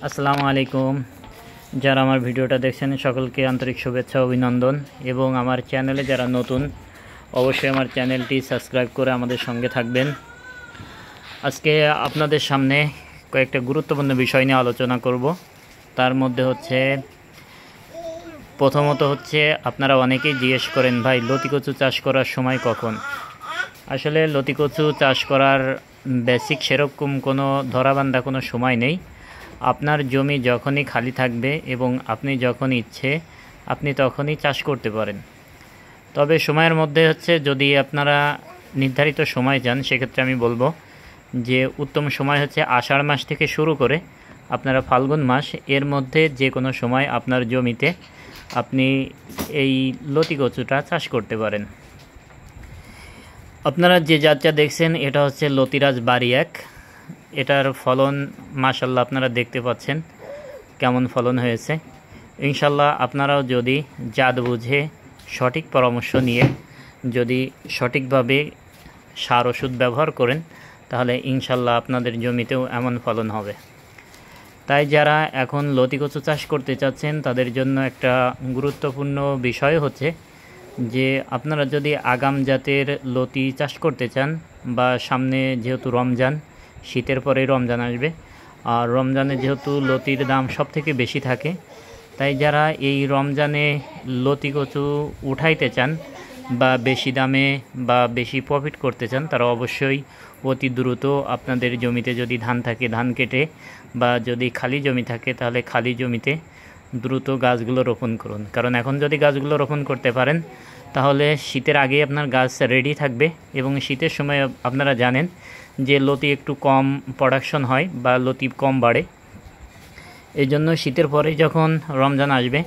আসসালামু আলাইকুম। যারা আমার ভিডিওটা দেখছেন সকলকে আন্তরিক শুভেচ্ছা অভিনন্দন, এবং আমার চ্যানেলে যারা নতুন অবশ্যই আমার চ্যানেলটি সাবস্ক্রাইব করে আমাদের সঙ্গে থাকবেন। আজকে আপনাদের সামনে কয়েকটা গুরুত্বপূর্ণ বিষয় নিয়ে আলোচনা করব। তার মধ্যে হচ্ছে প্রথমত হচ্ছে আপনারা অনেকেই জিজ্ঞেস করেন, ভাই লতি কচু চাষ করার সময় কখন? আসলে লতি কচু চাষ করার বেসিক সেরকম কোনো ধরাবান্ধা কোনো সময় নেই। আপনার জমি যখনই খালি থাকবে এবং আপনি যখন ইচ্ছে আপনি তখনই চাষ করতে পারেন। তবে সময়ের মধ্যে হচ্ছে যদি আপনারা নির্ধারিত সময় চান সেক্ষেত্রে আমি বলবো যে উত্তম সময় হচ্ছে আষাঢ় মাস থেকে শুরু করে আপনারা ফাল্গুন মাস, এর মধ্যে যে কোনো সময় আপনার জমিতে আপনি এই লতি কচুটা চাষ করতে পারেন। আপনারা যে জাতটা দেখছেন এটা হচ্ছে লতিরাজ বাড়ি 1। এটার ফলন মাশাল্লাহ আপনারা দেখতে পাচ্ছেন কেমন ফলন হয়েছে। ইনশাল্লাহ আপনারাও যদি জাত বুঝে সঠিক পরামর্শ নিয়ে যদি সঠিকভাবে সার ওষুধ ব্যবহার করেন তাহলে ইনশাল্লাহ আপনাদের জমিতেও এমন ফলন হবে। তাই যারা এখন লতি কচু চাষ করতে চাচ্ছেন তাদের জন্য একটা গুরুত্বপূর্ণ বিষয় হচ্ছে যে আপনারা যদি আগাম জাতের লতি চাষ করতে চান, বা সামনে যেহেতু রমজান, শীতের পরেই রমজান আসবে, আর রমজানে যেহেতু লতির দাম সবথেকে বেশি থাকে, তাই যারা এই রমজানে লতি কচু উঠাইতে চান বা বেশি দামে বা বেশি প্রফিট করতে চান তারা অবশ্যই অতি দ্রুত আপনাদের জমিতে যদি ধান থাকে ধান কেটে, বা যদি খালি জমি থাকে তাহলে খালি জমিতে দ্রুত গাছগুলো রোপণ করুন। কারণ এখন যদি গাছগুলো রোপণ করতে পারেন তাহলে শীতের আগেই আপনার গাছ রেডি থাকবে, এবং শীতের সময় আপনারা জানেন যে লতি একটু কম প্রোডাকশন হয় বা লতি কম বাড়ে। এই জন্য শীতের পরে যখন রমজান আসবে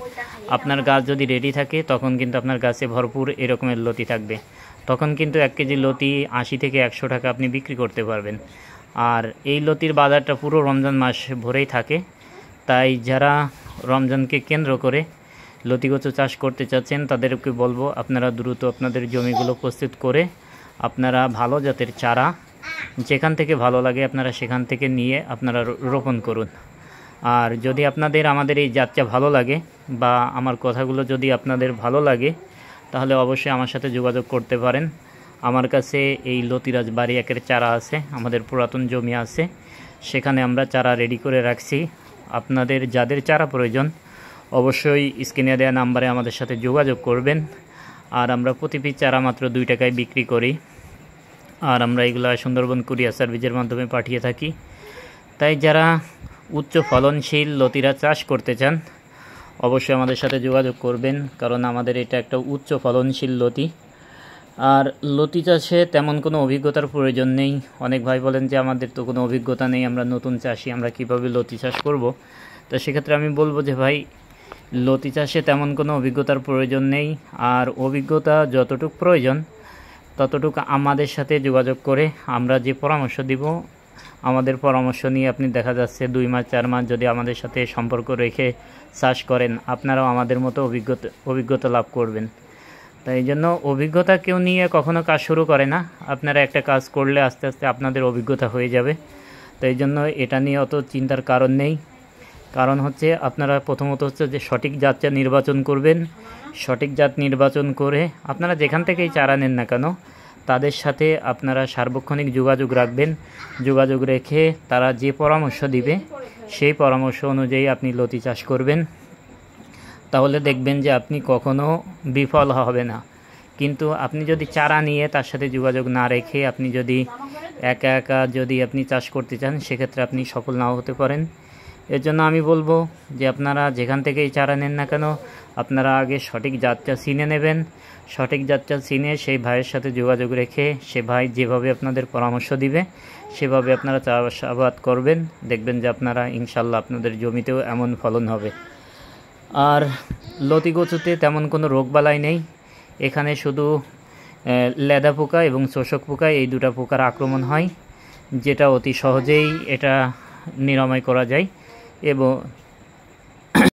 আপনার গাছ যদি রেডি থাকে তখন কিন্তু আপনার গাছে ভরপুর এরকমের লতি থাকবে। তখন কিন্তু 1 কেজি লতি 80 থেকে 100 টাকা আপনি বিক্রি করতে পারবেন। আর এই লতির বাজারটা পুরো রমজান মাস ভরেই থাকে। তাই যারা রমজানকে কেন্দ্র করে লতি কচু চাষ করতে চাচ্ছেন তাদেরকে বলবো আপনারা দ্রুত আপনাদের জমিগুলো প্রস্তুত করে আপনারা ভালো জাতের চারা যেখান থেকে ভালো লাগে আপনারা সেখান থেকে নিয়ে আপনারা রোপণ করুন। আর যদি আপনাদের আমাদের এই জাতটা ভালো লাগে বা আমার কথাগুলো যদি আপনাদের ভালো লাগে তাহলে অবশ্যই আমার সাথে যোগাযোগ করতে পারেন। আমার কাছে এই লতিরাজ বাড়ি 1-এর চারা আছে, আমাদের পুরাতন জমি আছে, সেখানে আমরা চারা রেডি করে রাখছি। আপনাদের যাদের চারা প্রয়োজন অবশ্যই স্ক্রিনে দেওয়া নাম্বারে আমাদের সাথে যোগাযোগ করবেন। আর আমরা প্রতি পিস চারা মাত্র 2 টাকায় বিক্রি করি, আর আমরা এগুলো সুন্দরবন কুরিয়ার সার্ভিসের মাধ্যমে পাঠিয়ে থাকি। তাই যারা উচ্চ ফলনশীল লতিরা চাষ করতে চান অবশ্যই আমাদের সাথে যোগাযোগ করবেন, কারণ আমাদের এটা একটা উচ্চ ফলনশীল লতি। আর লতি চাষে তেমন কোনো অভিজ্ঞতার প্রয়োজন নেই। অনেক ভাই বলেন যে আমাদের তো কোনো অভিজ্ঞতা নেই, আমরা নতুন চাষি, আমরা কিভাবে লতি চাষ করব। তো সেক্ষেত্রে আমি বলবো যে ভাই লতি চাষে তেমন কোনো অভিজ্ঞতার প্রয়োজন নেই। আর অভিজ্ঞতা যতটুকু প্রয়োজন ততটুকু আমাদের সাথে যোগাযোগ করে আমরা যে পরামর্শ দিব, আমাদের পরামর্শ নিয়ে আপনি দেখা যাচ্ছে 2 মাস 4 মাস যদি আমাদের সাথে সম্পর্ক রেখে চাষ করেন আপনারাও আমাদের মতো অভিজ্ঞতা লাভ করবেন। তাই এই জন্য অভিজ্ঞতা কেউ নিয়ে কখনো কাজ শুরু করে না। আপনারা একটা কাজ করলে আস্তে আস্তে আপনাদের অভিজ্ঞতা হয়ে যাবে। তো এই জন্য এটা নিয়ে অত চিন্তার কারণ নেই। কারণ হচ্ছে আপনারা প্রথমত হচ্ছে যে সঠিক জাতটা নির্বাচন করবেন। সঠিক জাত নির্বাচন করে আপনারা যেখান থেকেই চারা নেন না কেন তাদের সাথে আপনারা সার্বক্ষণিক যোগাযোগ রাখবেন। যোগাযোগ রেখে তারা যে পরামর্শ দিবে সেই পরামর্শ অনুযায়ী আপনি লতি চাষ করবেন, তাহলে দেখবেন যে আপনি কখনো বিফল হবে না। কিন্তু আপনি যদি চারা নিয়ে তার সাথে যোগাযোগ না রেখে আপনি যদি একা একা যদি আপনি চাষ করতে চান সেক্ষেত্রে আপনি সফল নাও হতে পারেন। এর জন্য আমি বলবো যে আপনারা যেখান থেকেই চারা নেন না কেন আপনারা আগে সঠিক জাতটা চিনে নেবেন। সঠিক জাতটা চিনে সেই ভাইয়ের সাথে যোগাযোগ রেখে সে ভাই যেভাবে আপনাদের পরামর্শ দিবে সেভাবে আপনারা চাষাবাদ করবেন, দেখবেন যে আপনারা ইনশাল্লাহ আপনাদের জমিতেও এমন ফলন হবে। আর লতি কচুতে তেমন কোনো রোগবালাই নেই, এখানে শুধু লেদা পোকা এবং শোষক পোকা এই 2টা পোকার আক্রমণ হয়, যেটা অতি সহজেই এটা নিরাময় করা যায়। এবং